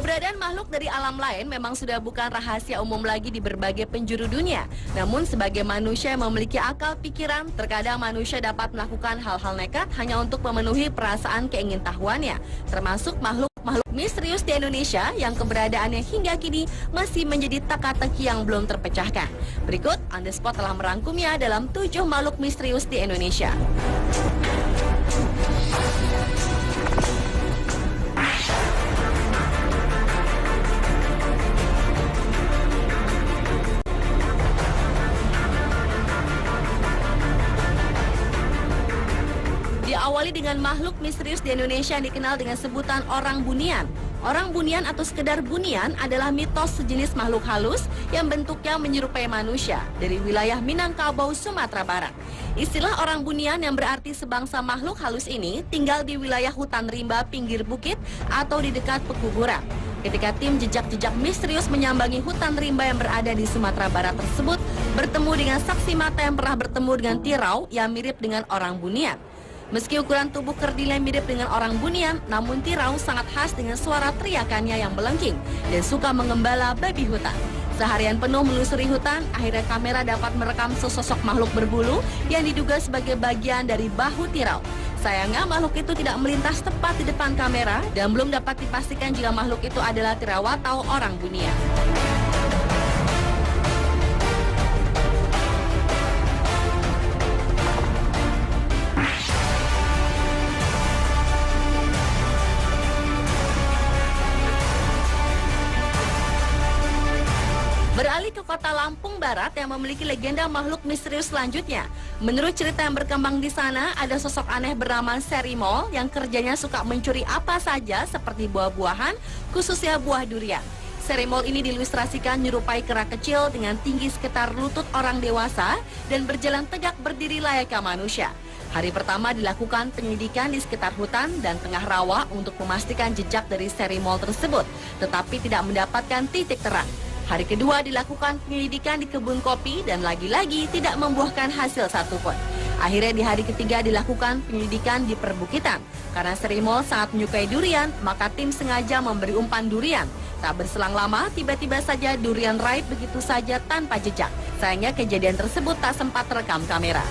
Keberadaan makhluk dari alam lain memang sudah bukan rahasia umum lagi di berbagai penjuru dunia. Namun sebagai manusia yang memiliki akal pikiran, terkadang manusia dapat melakukan hal-hal nekat hanya untuk memenuhi perasaan keingintahuannya. Termasuk makhluk-makhluk misterius di Indonesia yang keberadaannya hingga kini masih menjadi teka-teki yang belum terpecahkan. Berikut, On The Spot telah merangkumnya dalam 7 makhluk misterius di Indonesia. Diawali dengan makhluk misterius di Indonesia yang dikenal dengan sebutan orang bunian. Orang bunian atau sekedar bunian adalah mitos sejenis makhluk halus yang bentuknya menyerupai manusia dari wilayah Minangkabau, Sumatera Barat. Istilah orang bunian yang berarti sebangsa makhluk halus ini tinggal di wilayah hutan rimba pinggir bukit atau di dekat pekuburan. Ketika tim jejak-jejak misterius menyambangi hutan rimba yang berada di Sumatera Barat tersebut, bertemu dengan saksi mata yang pernah bertemu dengan tirau yang mirip dengan orang bunian. Meski ukuran tubuh kerdilnya mirip dengan orang bunian, namun tirau sangat khas dengan suara teriakannya yang melengking dan suka mengembala babi hutan. Seharian penuh menelusuri hutan, akhirnya kamera dapat merekam sesosok makhluk berbulu yang diduga sebagai bagian dari bahu tirau. Sayangnya makhluk itu tidak melintas tepat di depan kamera dan belum dapat dipastikan jika makhluk itu adalah tirau atau orang bunian. Beralih ke kota Lampung Barat yang memiliki legenda makhluk misterius selanjutnya. Menurut cerita yang berkembang di sana, ada sosok aneh bernama Serimol yang kerjanya suka mencuri apa saja seperti buah-buahan, khususnya buah durian. Serimol ini diilustrasikan menyerupai kera kecil dengan tinggi sekitar lutut orang dewasa dan berjalan tegak berdiri layaknya manusia. Hari pertama dilakukan penyelidikan di sekitar hutan dan tengah rawa untuk memastikan jejak dari Serimol tersebut, tetapi tidak mendapatkan titik terang. Hari kedua dilakukan penyelidikan di kebun kopi dan lagi-lagi tidak membuahkan hasil satupun. Akhirnya di hari ketiga dilakukan penyelidikan di perbukitan. Karena Serimol sangat menyukai durian, maka tim sengaja memberi umpan durian. Tak berselang lama, tiba-tiba saja durian raib begitu saja tanpa jejak. Sayangnya kejadian tersebut tak sempat terekam kamera.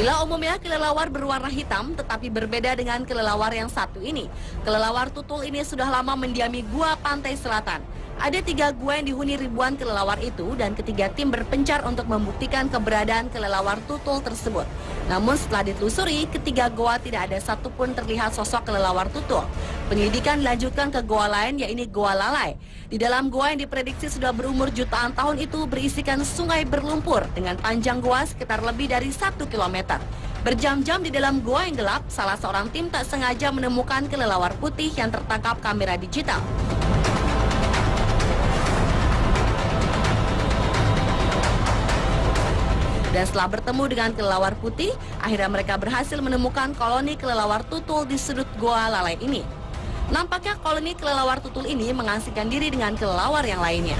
Bila umumnya kelelawar berwarna hitam, tetapi berbeda dengan kelelawar yang satu ini. Kelelawar tutul ini sudah lama mendiami gua pantai selatan. Ada 3 gua yang dihuni ribuan kelelawar itu dan ketiga tim berpencar untuk membuktikan keberadaan kelelawar tutul tersebut. Namun setelah ditelusuri, ketiga gua tidak ada satupun terlihat sosok kelelawar tutul. Penyelidikan dilanjutkan ke gua lain, yaitu Gua Lalai. Di dalam gua yang diprediksi sudah berumur jutaan tahun itu berisikan sungai berlumpur dengan panjang gua sekitar lebih dari 1 km. Berjam-jam di dalam gua yang gelap, salah seorang tim tak sengaja menemukan kelelawar putih yang tertangkap kamera digital. Dan setelah bertemu dengan kelelawar putih, akhirnya mereka berhasil menemukan koloni kelelawar tutul di sudut Gua Lalai ini. Nampaknya koloni kelelawar tutul ini mengasingkan diri dengan kelelawar yang lainnya.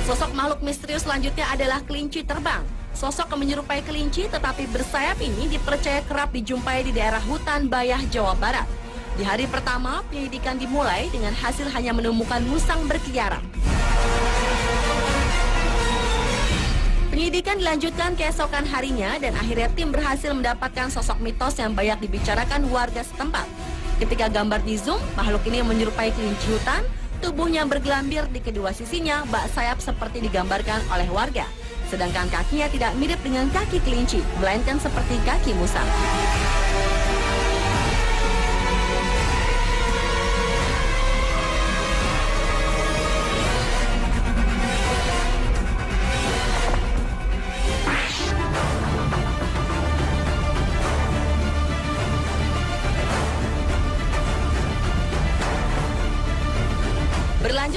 Sosok makhluk misterius selanjutnya adalah kelinci terbang. Sosok yang menyerupai kelinci tetapi bersayap ini dipercaya kerap dijumpai di daerah hutan Bayah, Jawa Barat. Di hari pertama, penyelidikan dimulai dengan hasil hanya menemukan musang berkeliaran. Penyelidikan dilanjutkan keesokan harinya dan akhirnya tim berhasil mendapatkan sosok mitos yang banyak dibicarakan warga setempat. Ketika gambar di zoom, makhluk ini menyerupai kelinci hutan, tubuhnya bergelambir di kedua sisinya, bak sayap seperti digambarkan oleh warga. Sedangkan kakinya tidak mirip dengan kaki kelinci, melainkan seperti kaki musang.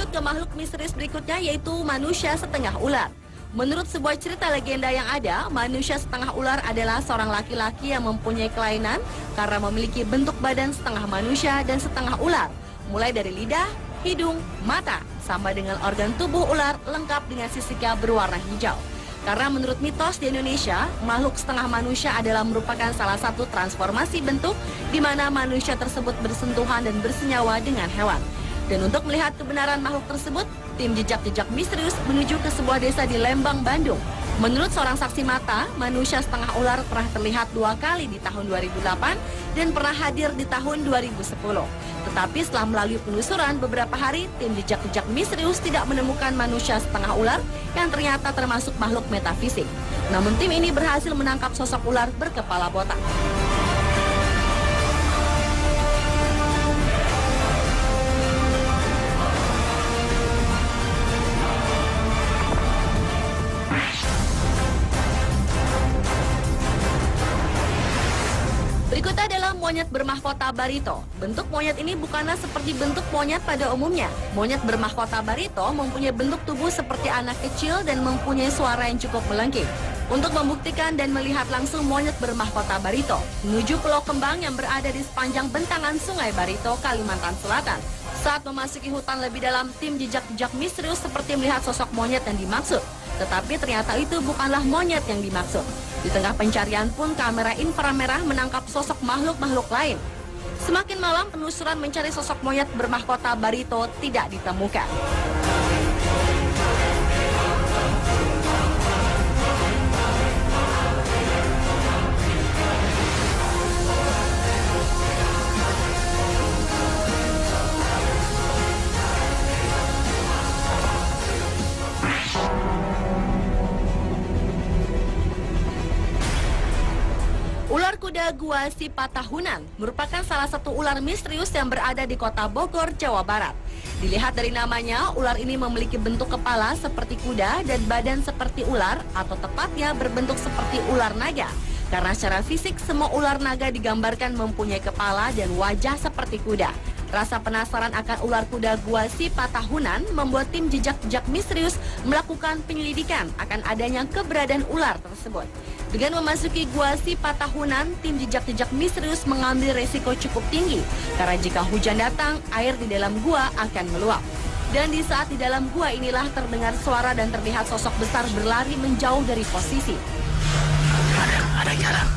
Lanjut ke makhluk misterius berikutnya, yaitu manusia setengah ular. Menurut sebuah cerita legenda yang ada, manusia setengah ular adalah seorang laki-laki yang mempunyai kelainan karena memiliki bentuk badan setengah manusia dan setengah ular. Mulai dari lidah, hidung, mata, sama dengan organ tubuh ular lengkap dengan sisiknya berwarna hijau. Karena menurut mitos di Indonesia, makhluk setengah manusia adalah merupakan salah satu transformasi bentuk di mana manusia tersebut bersentuhan dan bersenyawa dengan hewan. Dan untuk melihat kebenaran makhluk tersebut, tim jejak-jejak misterius menuju ke sebuah desa di Lembang, Bandung. Menurut seorang saksi mata, manusia setengah ular pernah terlihat 2 kali di tahun 2008 dan pernah hadir di tahun 2010. Tetapi setelah melalui penelusuran beberapa hari, tim jejak-jejak misterius tidak menemukan manusia setengah ular yang ternyata termasuk makhluk metafisik. Namun tim ini berhasil menangkap sosok ular berkepala botak. Berikutnya adalah monyet bermahkota barito. Bentuk monyet ini bukanlah seperti bentuk monyet pada umumnya. Monyet bermahkota barito mempunyai bentuk tubuh seperti anak kecil dan mempunyai suara yang cukup melengking. Untuk membuktikan dan melihat langsung monyet bermahkota barito, menuju Pulau Kembang yang berada di sepanjang bentangan Sungai Barito, Kalimantan Selatan. Saat memasuki hutan lebih dalam, tim jejak-jejak misterius seperti melihat sosok monyet yang dimaksud. Tetapi ternyata itu bukanlah monyet yang dimaksud. Di tengah pencarian pun kamera inframerah menangkap sosok makhluk-makhluk lain. Semakin malam penelusuran mencari sosok monyet bermahkota barito tidak ditemukan. Ular kuda gua sifat tahunan merupakan salah satu ular misterius yang berada di kota Bogor, Jawa Barat. Dilihat dari namanya, ular ini memiliki bentuk kepala seperti kuda dan badan seperti ular, atau tepatnya berbentuk seperti ular naga. Karena secara fisik semua ular naga digambarkan mempunyai kepala dan wajah seperti kuda. Rasa penasaran akan ular kuda gua sifat tahunan membuat tim jejak-jejak misterius melakukan penyelidikan akan adanya keberadaan ular tersebut. Dengan memasuki gua sifat tahunan, tim jejak-jejak misterius mengambil resiko cukup tinggi karena jika hujan datang, air di dalam gua akan meluap. Dan di saat di dalam gua inilah terdengar suara dan terlihat sosok besar berlari menjauh dari posisi. Ada jalan.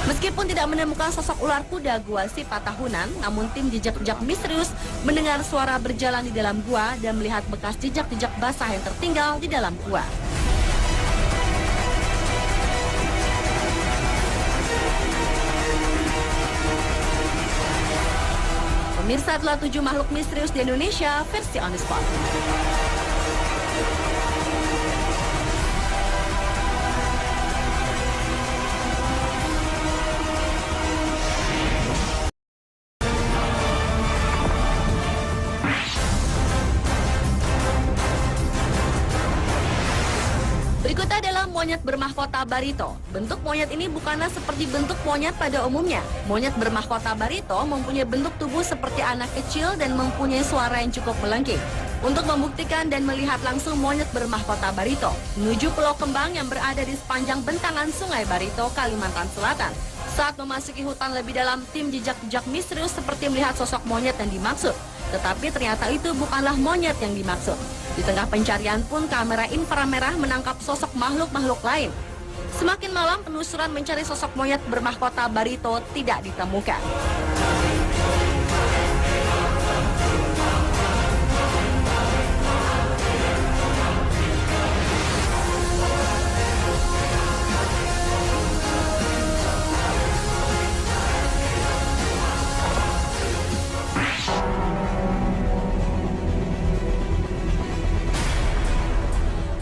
Meskipun tidak menemukan sosok ular kuda gua sifat tahunan, namun tim jejak-jejak misterius mendengar suara berjalan di dalam gua dan melihat bekas jejak-jejak basah yang tertinggal di dalam gua. Pemirsa, telah 7 makhluk misterius di Indonesia versi On The Spot. Berikutnya adalah monyet bermahkota barito. Bentuk monyet ini bukanlah seperti bentuk monyet pada umumnya. Monyet bermahkota barito mempunyai bentuk tubuh seperti anak kecil dan mempunyai suara yang cukup melengking. Untuk membuktikan dan melihat langsung monyet bermahkota barito, menuju Pulau Kembang yang berada di sepanjang bentangan Sungai Barito, Kalimantan Selatan. Saat memasuki hutan lebih dalam, tim jejak-jejak misterius seperti melihat sosok monyet yang dimaksud. Tetapi ternyata itu bukanlah monyet yang dimaksud. Di tengah pencarian pun kamera inframerah menangkap sosok makhluk-makhluk lain. Semakin malam penelusuran mencari sosok monyet bermahkota barito tidak ditemukan.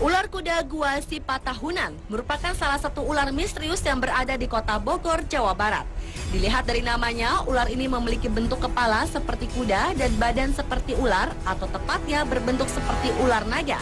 Ular kuda gua sifat tahunan merupakan salah satu ular misterius yang berada di kota Bogor, Jawa Barat. Dilihat dari namanya, ular ini memiliki bentuk kepala seperti kuda dan badan seperti ular, atau tepatnya berbentuk seperti ular naga.